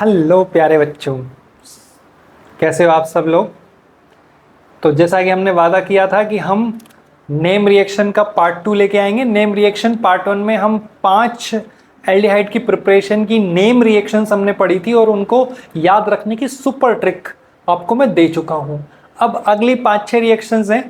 Hello प्यारे बच्चों, कैसे हो आप सब लोग। तो जैसा कि हमने वादा किया था कि हम नेम रिएक्शन का पार्ट 2 लेके आएंगे। नेम रिएक्शन पार्ट 1 में हम 5 एल्डिहाइड की प्रिपरेशन की नेम रिएक्शंस हमने पढ़ी थी और उनको याद रखने की सुपर ट्रिक आपको मैं दे चुका हूँ। अब अगली 5-6 रिएक्शंस हैं।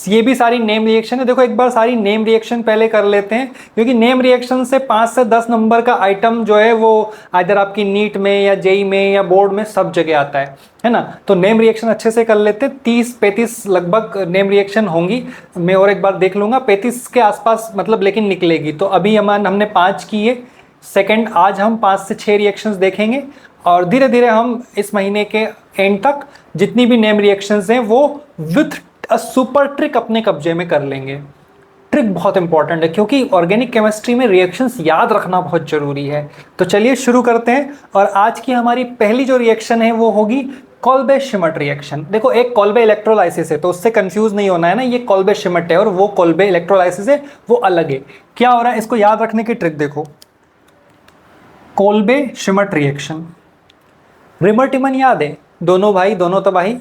ये भी सारी नेम रिएक्शन है। देखो एक बार सारी नेम रिएक्शन पहले कर लेते हैं, क्योंकि नेम रिएक्शन से 5 से 10 नंबर का आइटम जो है वो इधर आपकी नीट में या जेई में या बोर्ड में सब जगह आता है ना। तो नेम रिएक्शन अच्छे से कर लेते हैं। 30-35 लगभग नेम रिएक्शन होंगी। मैं और एक बार देख लूंगा, 35 के आसपास मतलब लेकिन निकलेगी। तो अभी हमने 5 किए। सेकंड आज हम 5 से 6 रिएक्शंस देखेंगे और धीरे धीरे हम इस महीने के एंड तक जितनी भी नेम रिएक्शंस हैं वो विथ अ सुपर ट्रिक अपने कब्जे में कर लेंगे। ट्रिक बहुत इंपॉर्टेंट है क्योंकि ऑर्गेनिक केमिस्ट्री में रिएक्शंस याद रखना बहुत जरूरी है। तो चलिए शुरू करते हैं। और आज की हमारी पहली जो रिएक्शन है वो होगी कोल्बे-शिमट रिएक्शन। देखो एक कोल्बे इलेक्ट्रोलाइसिस है तो उससे कंफ्यूज नहीं होना है ना, ये कोल्बे-शिमट है और वो कोल्बे इलेक्ट्रोलाइसिस है, वो अलग है। क्या हो रहा है इसको याद रखने की ट्रिक देखो। कोल्बे-शिमट रिएक्शन, रिमर-टिमर याद है, दोनों भाई दोनों तबाही।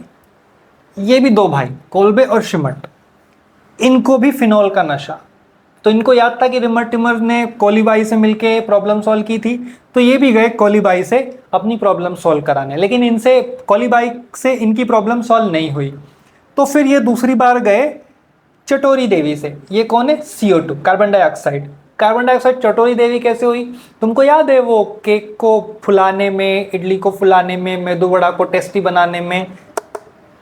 ये भी दो भाई कोल्बे और शिमट, इनको भी फिनॉल का नशा। तो इनको याद था कि रिमर-टिमर ने कोलीबाई से मिलके प्रॉब्लम सॉल्व की थी, तो ये भी गए कोलीबाई से अपनी प्रॉब्लम सॉल्व कराने, लेकिन इनसे कोलीबाई से इनकी प्रॉब्लम सॉल्व नहीं हुई। तो फिर ये दूसरी बार गए चटोरी देवी से। ये कौन है? CO2, carbon dioxide. Carbon dioxide चटोरी देवी कैसे हुई? तुमको याद है वो केक को फुलाने में, इडली को फुलाने में, मेदू वड़ा को टेस्टी बनाने में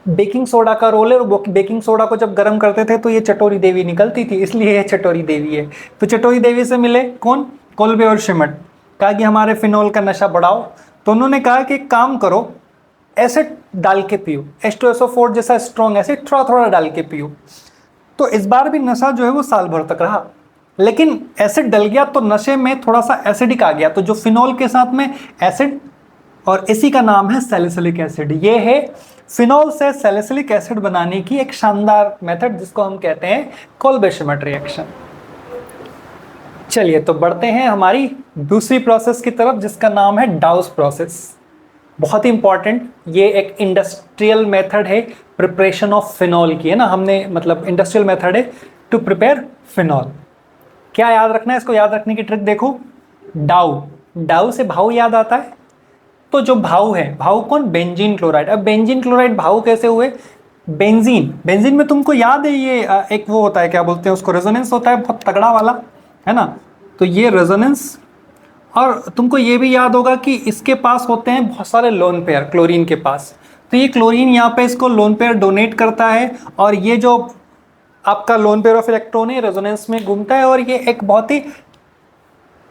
बेकिंग सोडा का रोल है। और बेकिंग सोडा को जब गर्म करते थे तो ये चटोरी देवी निकलती थी, इसलिए ये चटोरी देवी है। तो चटोरी देवी से मिले कौन? कोल्बे और शिमट। कहा कि हमारे फिनॉल का नशा बढ़ाओ। तो उन्होंने कहा कि काम करो, एसिड डाल के पियो, H2SO4 जैसा स्ट्रॉन्ग एसिड थोड़ा थोड़ा डाल के पियो। तो इस बार भी नशा जो है वो साल भर तक रहा, लेकिन एसिड डल गया तो नशे में थोड़ा सा एसिडिक आ गया। तो जो फिनॉल के साथ में एसिड, और इसी का नाम है सैलिसिलिक एसिड। ये है फिनॉल से सैलिसिलिक एसिड बनाने की एक शानदार मेथड जिसको हम कहते हैं कोल्बे-शिमट रिएक्शन। चलिए तो बढ़ते हैं हमारी दूसरी प्रोसेस की तरफ जिसका नाम है डाउस प्रोसेस। बहुत ही इंपॉर्टेंट, ये एक इंडस्ट्रियल मेथड है प्रिपरेशन ऑफ फिनॉल की, है ना। हमने मतलब इंडस्ट्रियल मेथड है टू प्रिपेयर फिनॉल। क्या याद रखना है? इसको याद रखने की ट्रिक देखो। डाउ, डाउ से भाव याद आता है। तो जो भाव है, भाव कौन? Benzene chloride. अब बेंजीन क्लोराइड भाव कैसे हुए? बेंजीन, बेंजीन में तुमको याद है ये एक वो होता है, क्या बोलते हैं उसको, रेजोनेंस होता है बहुत तगड़ा वाला, है ना। तो ये रेजोनेंस, और तुमको ये भी याद होगा कि इसके पास होते हैं बहुत सारे लोन पेयर क्लोरीन के पास। तो ये क्लोरीन यहाँ पे इसको लोन पेयर डोनेट करता है और ये जो आपका लोन पेयर ऑफ इलेक्ट्रॉन है रेजोनेंस में घूमता है और ये एक बहुत ही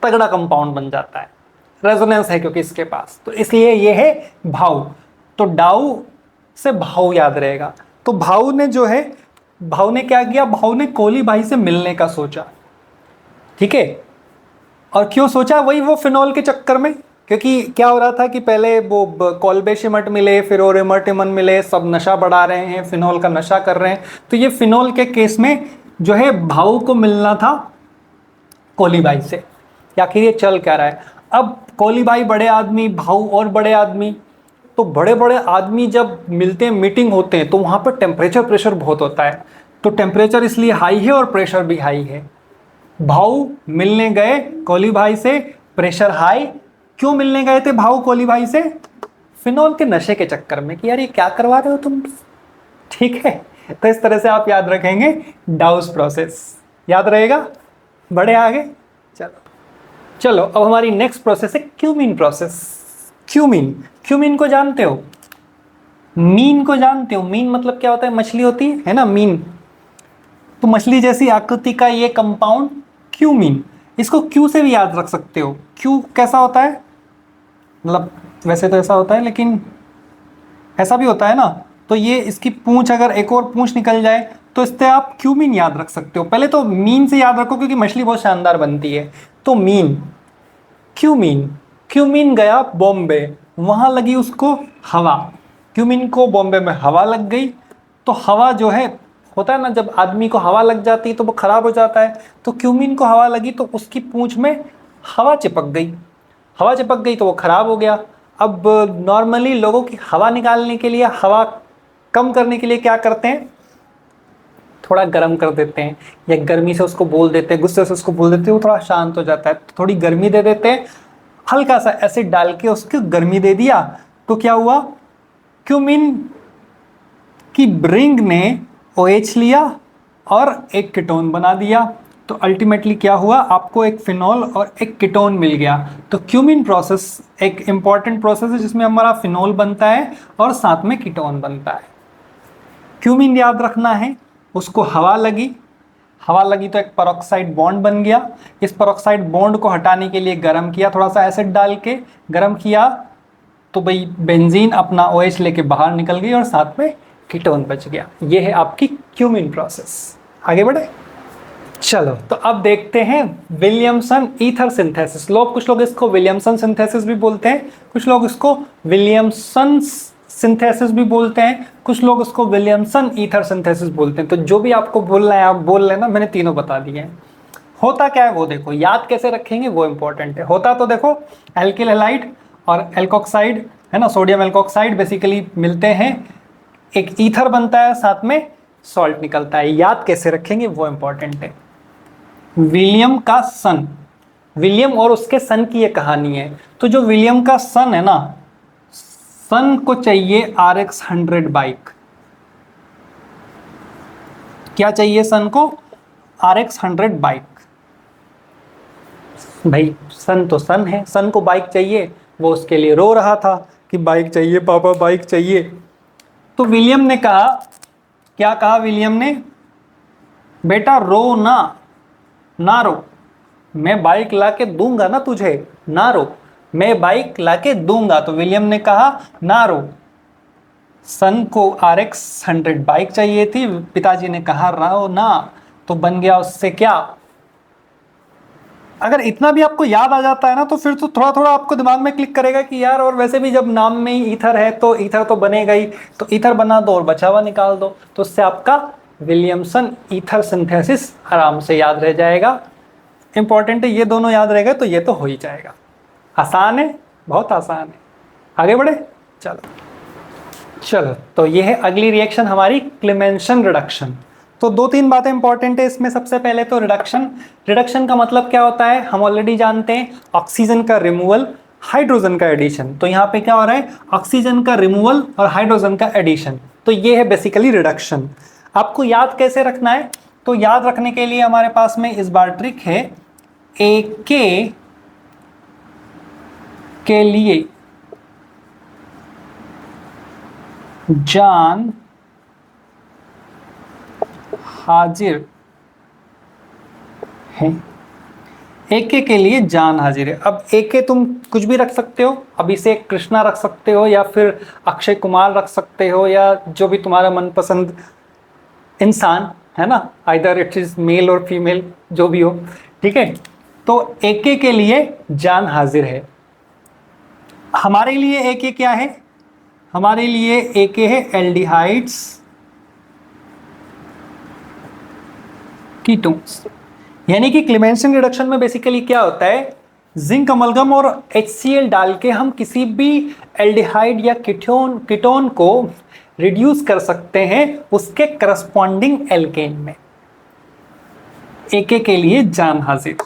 तगड़ा कंपाउंड बन जाता है। रेजोनेंस है क्योंकि इसके पास, तो इसलिए ये है भाव। तो डाउ से भाव याद रहेगा। तो भाव ने जो है, भाव ने क्या किया? भाव ने कोलीबाई से मिलने का सोचा, ठीक है। और क्यों सोचा? वही वो फिनॉल के चक्कर में, क्योंकि क्या हो रहा था कि पहले वो कोल्बे-शिमट मिले, फिर वो रिमर-टिमर मिले, सब नशा बढ़ा रहे हैं, फिनॉल का नशा कर रहे हैं। तो ये फिनॉल के केस में जो है भाव को मिलना था कोलीबाई से। आखिर ये चल क्या रहा है? अब कोलीबाई बड़े आदमी, भाव और बड़े आदमी। तो बड़े बड़े आदमी जब मिलते हैं, मीटिंग होते हैं, तो वहाँ पर टेम्परेचर प्रेशर बहुत होता है। तो टेम्परेचर इसलिए हाई है और प्रेशर भी हाई है। भाव मिलने गए कोलीबाई से, प्रेशर हाई। क्यों मिलने गए थे भाव कोलीबाई से? फिनॉल के नशे के चक्कर में कि यार ये क्या करवा रहे हो तुम, ठीक है। तो इस तरह से आप याद रखेंगे डाउस प्रोसेस, याद रहेगा। बड़े आगे चलो अब हमारी नेक्स्ट प्रोसेस है क्यूमीन प्रोसेस। क्यूमीन, क्यूमीन को जानते हो? मीन को जानते हो? मीन मतलब क्या होता है? मछली होती है ना, मीन। तो मछली जैसी आकृति का ये कंपाउंड क्यूमीन, इसको क्यू से भी याद रख सकते हो। क्यू कैसा होता है? मतलब वैसे तो ऐसा होता है लेकिन ऐसा भी होता है ना। तो ये इसकी पूंछ, अगर एक और पूंछ निकल जाए तो इससे आप क्यूमीन याद रख सकते हो। पहले तो मीन से याद रखो क्योंकि मछली बहुत शानदार बनती है। तो मीन, क्यूमीन। क्यूमीन गया बॉम्बे, वहां लगी उसको हवा। क्यूमीन को बॉम्बे में हवा लग गई। तो हवा जो है, होता है ना जब आदमी को हवा लग जाती है तो वो खराब हो जाता है। तो क्यूमीन को हवा लगी तो उसकी पूंछ में हवा चिपक गई। हवा चिपक गई तो वो खराब हो गया। अब नॉर्मली लोगों की हवा निकालने के लिए, हवा कम करने के लिए क्या करते हैं, थोड़ा गर्म कर देते हैं, या गर्मी से उसको बोल देते हैं, गुस्से से उसको बोल देते हैं, वो थोड़ा शांत हो जाता है, तो थोड़ी गर्मी दे देते हैं, हल्का सा एसिड डाल के उसको गर्मी दे दिया, तो क्या हुआ, क्यूमिन की रिंग ने OH लिया और एक कीटोन बना दिया, तो अल्टीमेटली क्या हुआ, आपको एक फिनॉल और एक कीटोन मिल गया। तो क्यूमिन प्रोसेस एक इंपॉर्टेंट प्रोसेस है जिसमें हमारा फिनॉल बनता है और साथ में कीटोन बनता है। क्यूमिन याद रखना है, उसको हवा लगी, हवा लगी तो एक पेरोक्साइड बॉन्ड बन गया, इस पेरोक्साइड बॉन्ड को हटाने के लिए गर्म किया, थोड़ा सा एसिड डाल के गर्म किया, तो भाई बेंजीन अपना OH लेके बाहर निकल गई और साथ में कीटोन बच गया। ये है आपकी क्यूमिन प्रोसेस। आगे बढ़े, चलो तो अब देखते हैं विलियमसन ईथर सिंथेसिस। कुछ लोग इसको विलियमसन सिंथेसिस भी बोलते हैं, कुछ लोग इसको विलियमसन सिंथेसिस भी बोलते हैं, कुछ लोग इसको विलियमसन ईथर सिंथेसिस बोलते हैं। तो जो भी आपको बोलना है आप बोल लेना, मैंने तीनों बता दिए हैं। होता क्या है वो देखो, याद कैसे रखेंगे वो इंपॉर्टेंट है। होता तो देखो एल्किल हैलाइड और एल्कोक्साइड है ना, सोडियम एल्कोक्साइड बेसिकली मिलते हैं, एक ईथर बनता है, साथ में सॉल्ट निकलता है। याद कैसे रखेंगे वो इंपॉर्टेंट है। विलियम का सन, विलियम और उसके सन की ये कहानी है। तो जो विलियम का सन है ना, सन को चाहिए RX100 बाइक। क्या चाहिए सन को, RX100 बाइक। भाई सन तो सन है, सन को बाइक चाहिए, वो उसके लिए रो रहा था कि बाइक चाहिए पापा, बाइक चाहिए। तो विलियम ने कहा, क्या कहा विलियम ने, बेटा रो ना, ना रो, मैं बाइक लाके दूंगा ना तुझे, ना रो, मैं बाइक लाके दूंगा। तो विलियम ने कहा ना रो, सन को RX100 बाइक चाहिए थी, पिताजी ने कहा रो ना, तो बन गया उससे क्या। अगर इतना भी आपको याद आ जाता है ना, तो फिर तो थोड़ा थोड़ा आपको दिमाग में क्लिक करेगा कि यार, और वैसे भी जब नाम में ही ईथर है तो ईथर तो बनेगा ही, तो ईथर बना दो और बचा हुआ निकाल दो, तो उससे आपका विलियमसन ईथर सिंथेसिस आराम से याद रह जाएगा। इंपॉर्टेंट है, ये दोनों याद रहेगा तो ये तो हो ही जाएगा। आसान है, बहुत आसान है। आगे बढ़े, चलो चलो तो ये है अगली रिएक्शन हमारी, क्लेमेंसन रिडक्शन। तो दो तीन बातें इंपॉर्टेंट है इसमें। सबसे पहले तो रिडक्शन, रिडक्शन का मतलब क्या होता है हम ऑलरेडी जानते हैं, ऑक्सीजन का रिमूवल, हाइड्रोजन का एडिशन। तो यहाँ पे क्या हो रहा है, ऑक्सीजन का रिमूवल और हाइड्रोजन का एडिशन, तो ये है बेसिकली रिडक्शन। आपको याद कैसे रखना है, तो याद रखने के लिए हमारे पास में इस बार ट्रिक है, AK के लिए जान हाजिर है, AK के लिए जान हाजिर है। अब AK तुम कुछ भी रख सकते हो, अब इसे कृष्णा रख सकते हो, या फिर अक्षय कुमार रख सकते हो, या जो भी तुम्हारा मनपसंद इंसान है ना, आइदर इट इज मेल और फीमेल, जो भी हो, ठीक है। तो AK के लिए जान हाजिर है। हमारे लिए AK क्या है, हमारे लिए AK है एल्डिहाइड्स कीटोन्स। यानी कि क्लेमेंसन रिडक्शन में बेसिकली क्या होता है, जिंक अमलगम और HCl डाल के हम किसी भी एल्डिहाइड या कीटोन को रिड्यूस कर सकते हैं उसके करस्पॉन्डिंग एल्केन में। AK के लिए जान हाजिर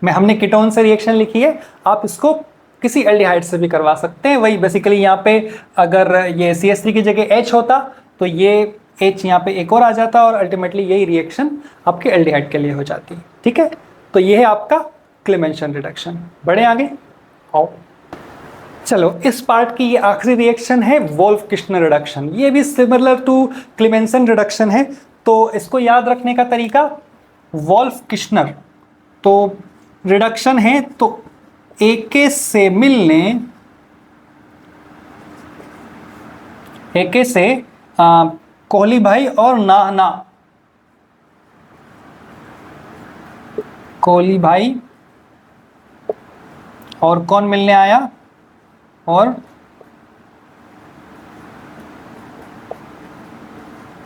में हमने कीटोन से रिएक्शन लिखी है, आप इसको किसी एल्डिहाइड से भी करवा सकते हैं। वही बेसिकली यहाँ पे अगर ये CH3 की जगह H होता तो ये H यहाँ पे एक और आ जाता और अल्टीमेटली यही रिएक्शन आपके एल्डिहाइड के लिए हो जाती है, ठीक है। तो ये है आपका क्लेमेंसन रिडक्शन। बढ़े आगे, आओ चलो इस पार्ट की ये आखिरी रिएक्शन है वोल्फ किश्नर रिडक्शन। ये भी सिमिलर टू क्लेमेंसन रिडक्शन है। तो इसको याद रखने का तरीका, वोल्फ किश्नर तो रिडक्शन है, तो AK से मिलने, AK से कोहली भाई और ना कोहली भाई और कौन मिलने आया, और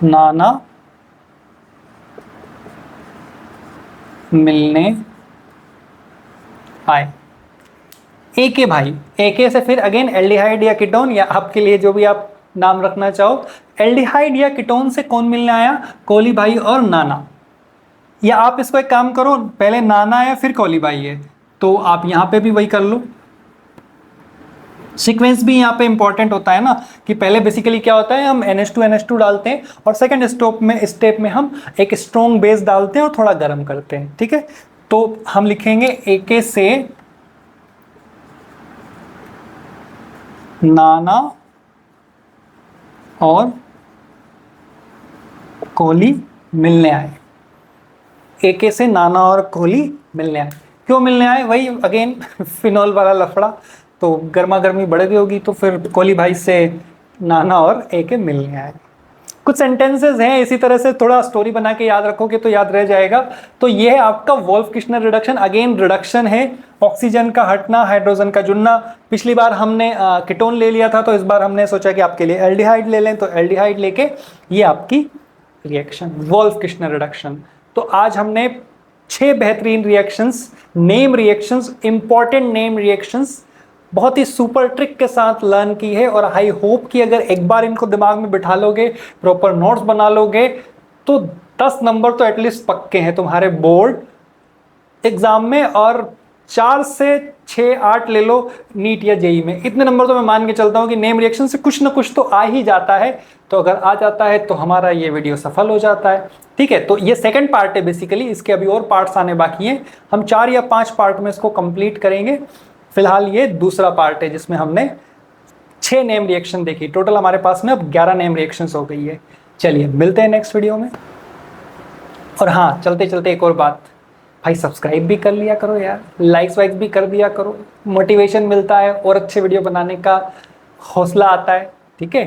नाना मिलने आए। ए के भाई, ए के से फिर अगेन एल्डिहाइड या कीटोन, या आपके लिए जो भी आप नाम रखना चाहो, एल्डिहाइड या कीटोन से कौन मिलने आया, कोली भाई और नाना। या आप इसको एक काम करो, पहले नाना है फिर कोली भाई है, तो आप यहाँ पे भी वही कर लो। सीक्वेंस भी यहाँ पे इंपॉर्टेंट होता है ना, कि पहले बेसिकली क्या होता है, हम NH2 डालते हैं और सेकंड स्टेप में हम एक स्ट्रॉन्ग बेस डालते हैं और थोड़ा गर्म करते हैं, ठीक है। तो हम लिखेंगे AK से नाना और कोली मिलने आए, AK से नाना और कोली मिलने आए। क्यों मिलने आए, वही अगेन फिनॉल वाला लफड़ा, तो गर्मा गर्मी बढ़ गई होगी, तो फिर कोली भाई से नाना और AK मिलने आए। कुछ सेंटेंसेस हैं इसी तरह से, थोड़ा स्टोरी बना के याद रखोगे तो याद रह जाएगा। तो ये है आपका Wolff Kishner reduction, again reduction है, ऑक्सीजन का हटना, हाइड्रोजन का जुड़ना। पिछली बार हमने कीटोन ले लिया था, तो इस बार हमने सोचा कि आपके लिए एल्डिहाइड ले लें, तो एल्डिहाइड लेके ये आपकी रिएक्शन वोल्फ किश्नर रिडक्शन। तो आज हमने 6 बेहतरीन reactions, name reactions, important name reactions बहुत ही सुपर ट्रिक के साथ लर्न की है। और आई होप कि अगर एक बार इनको दिमाग में बिठा लोगे, प्रॉपर नोट्स बना लोगे, तो 10 नंबर तो एटलीस्ट पक्के हैं तुम्हारे बोर्ड एग्जाम में, और 4 से 6 8 ले लो नीट या जेई में। इतने नंबर तो मैं मान के चलता हूँ कि नेम रिएक्शन से कुछ ना कुछ तो आ ही जाता है। तो अगर आ जाता है तो हमारा ये वीडियो सफल हो जाता है, ठीक है। तो ये सेकंड पार्ट है बेसिकली, इसके अभी और पार्ट्स आने बाकी हैं, हम 4 या 5 पार्ट में इसको कंप्लीट करेंगे। फिलहाल ये दूसरा पार्ट है जिसमें हमने 6 नेम रिएक्शन देखी, टोटल हमारे पास में अब 11 नेम रिएक्शंस हो गई है। चलिए मिलते हैं नेक्स्ट वीडियो में। और हाँ, चलते चलते एक और बात, भाई सब्सक्राइब भी कर लिया करो यार, लाइक्स वाइक्स भी कर दिया करो, मोटिवेशन मिलता है और अच्छे वीडियो बनाने का हौसला आता है, ठीक है।